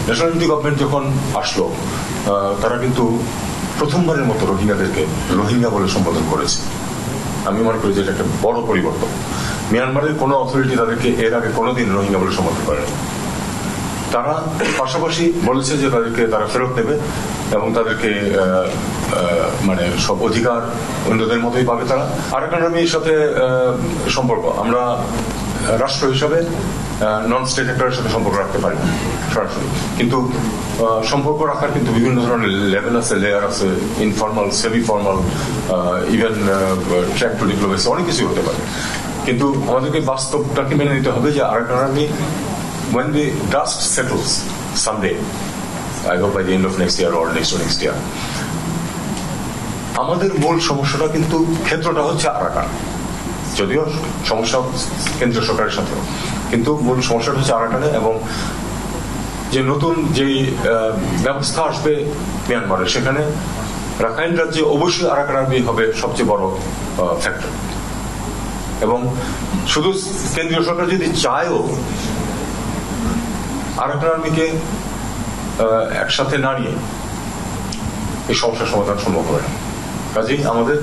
National unity government যখন আসলো তারা কিন্তু প্রথমবারের মতো রোহিঙ্গাদেরকে রোহিঙ্গা বলে সম্বোধন করেছে। আমি মনে করি যে এটা একটা বড় পরিবর্তন। মিয়ানমারের কোনো অথরিটি তাদেরকে এর আগে কোনোদিন রোহিঙ্গা বলে সম্বোধন করেনি। তারা পাশাপাশি বলেছে যে তাদেরকে তারা ফেরত নেবে এবং তাদেরকে মানে সব অধিকার অন্যদের মতোই পাবে তারা। আরাকান আর্মির সাথে সম্পর্ক আমরা রাষ্ট্র হিসাবে নন স্টেট অ্যাক্টরের সাথে সম্পর্ক রাখতে পারি না সরাসরি, কিন্তু সম্পর্ক রাখার কিন্তু বিভিন্ন ধরনের লেভেল আছে, লেয়ার আছে, informal, semi formal, even track two diplomacy, অনেক কিছু হতে পারে। কিন্তু আমাদেরকে বাস্তবটাকে মেনে নিতে হবে যে Arakan army when the dust settles someday, I hope by the end of next year or next to next year, আমাদের মূল সমস্যাটা কিন্তু ক্ষেত্রটা হচ্ছে আরাকান, যদিও সমস্যা কেন্দ্রীয় সরকারের সাথেও, কিন্তু মূল সমস্যাটা হচ্ছে আরাকানে। এবং যে নতুন যে ব্যবস্থা আসবে মিয়ানমারের, সেখানে রাখাইন রাজ্যে অবশ্যই আরাকান আর্মি হবে সবচেয়ে বড় ফ্যাক্টর। এবং শুধু কেন্দ্রীয় সরকার যদি চায়ও আরাকান আর্মিকে একসাথে না নিয়ে এই সমস্যার সমাধান সম্ভব হবে না। কাজেই আমাদের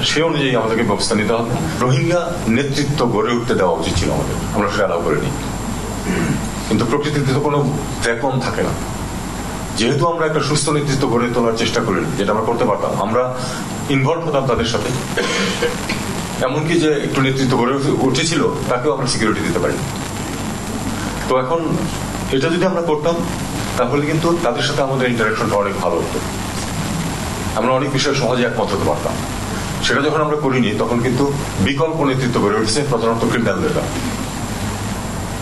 সে অনুযায়ী আমাদেরকে ব্যবস্থা নিতে হবে। রোহিঙ্গা নেতৃত্ব গড়ে উঠতে দেওয়া উচিত ছিল আমাদের, আমরা সেটা অ্যালাউ করিনি। কিন্তু প্রকৃতিতে তো কোনো ভ্যাকুয়াম থাকে না। যেহেতু আমরা একটা সুস্থ নেতৃত্ব গড়ে তোলার চেষ্টা করিনি, যেটা আমরা করতে পারতাম, আমরা ইনভলভ হতাম তাদের সাথে। এমনকি যে একটু নেতৃত্ব গড়ে উঠেছিল তাকেও আমরা সিকিউরিটি দিতে পারি। তো এখন এটা যদি আমরা করতাম তাহলে কিন্তু তাদের সাথে আমাদের ইন্টারাকশনটা অনেক ভালো হতো, আমরা অনেক বিষয়ে সহজে একমত হতে পারতাম। সেটা যখন আমরা করিনি তখন কিন্তু বিকল্প নেতৃত্ব গড়ে উঠেছে প্রধানত ক্রিমিনালরা।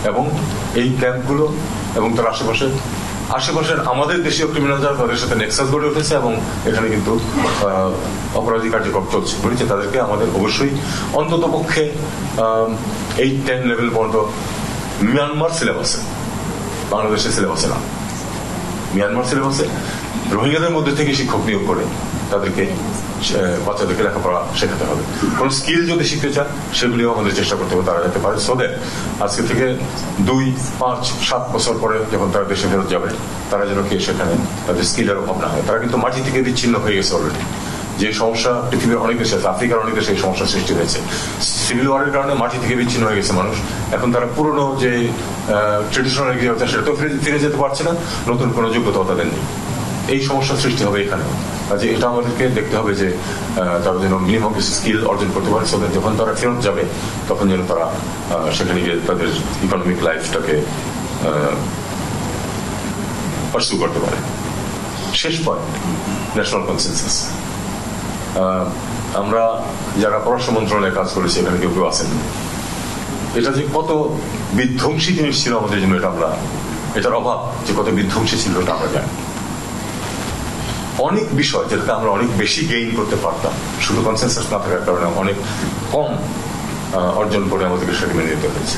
এবং এই ক্যাম্পগুলো এবং তার আশেপাশের আমাদের দেশীয় ক্রিমিনাল যারা, তাদের সাথে নেক্সাস গড়ে উঠেছে এবং এখানে কিন্তু অপরাধী কার্যক্রম চলছে। বলেছে তাদেরকে আমাদের অবশ্যই অন্তত পক্ষে 8-10 লেভেল পর্যন্ত মিয়ানমার সিলেবাসে, বাংলাদেশের সিলেবাসে না, মিয়ানমার সিলেবাসে রোহিঙ্গাদের মধ্যে থেকে শিক্ষক নিয়োগ করে তাদেরকে বাচ্চাদেরকে লেখাপড়া শেখাতে হবে। কোন স্কিল যদি শিখতে চান সেগুলিও আমাদের চেষ্টা করতে হবে তারা যেতে পারে। সো দ্যাট আজকে থেকে 2-5-7 বছর পরে যখন তারা দেশে ফেরত যাবে, তারা যেন কি সেখানে তাদের স্কিলের অভাব না হয়। তারা কিন্তু মাটি থেকে বিচ্ছিন্ন হয়ে গেছে অলরেডি। যে সমস্যা পৃথিবীর অনেক দেশে আছে, আফ্রিকার অনেক দেশে এই সমস্যার সৃষ্টি হয়েছে। সিভিল ওয়ারের কারণে মাটি থেকে বিচ্ছিন্ন হয়ে গেছে মানুষ। এখন তারা পুরনো যে ট্রেডিশনাল এগ্রিকালচার সেটা তো ফিরে যেতে পারছে না, নতুন কোনো যোগ্যতাও তাদের নেই। এই সমস্যার সৃষ্টি হবে এখানে। কাজে এটা আমাদেরকে দেখতে হবে যে তারা যেন মিনিমাম কিছু স্কিল অর্জন করতে পারে, সো দ্যাট যখন তারা ফেরত যাবে তখন যেন তারা সেখানে গিয়ে তাদের ইকোনমিক লাইফটাকে পার্সু করতে পারে। শেষ পয়েন্ট, ন্যাশনাল কনসেনসাস। আমরা যারা পররাষ্ট্র মন্ত্রণালয়ে কাজ করেছি এখানে কেউ কেউ আছেন, এটা যে কত বিধ্বংসী জিনিস ছিল আমাদের জন্য, এটার অভাব যে কত বিধ্বংসী ছিল এটা আমরা জানি। অনেক বিষয় যেটাতে আমরা অনেক বেশি গেইন করতে পারতাম, শুধু কনসেনসাস না থাকার কারণে অনেক কম অর্জন করে আমাদেরকে সেটা মেনে নিতে হয়েছে।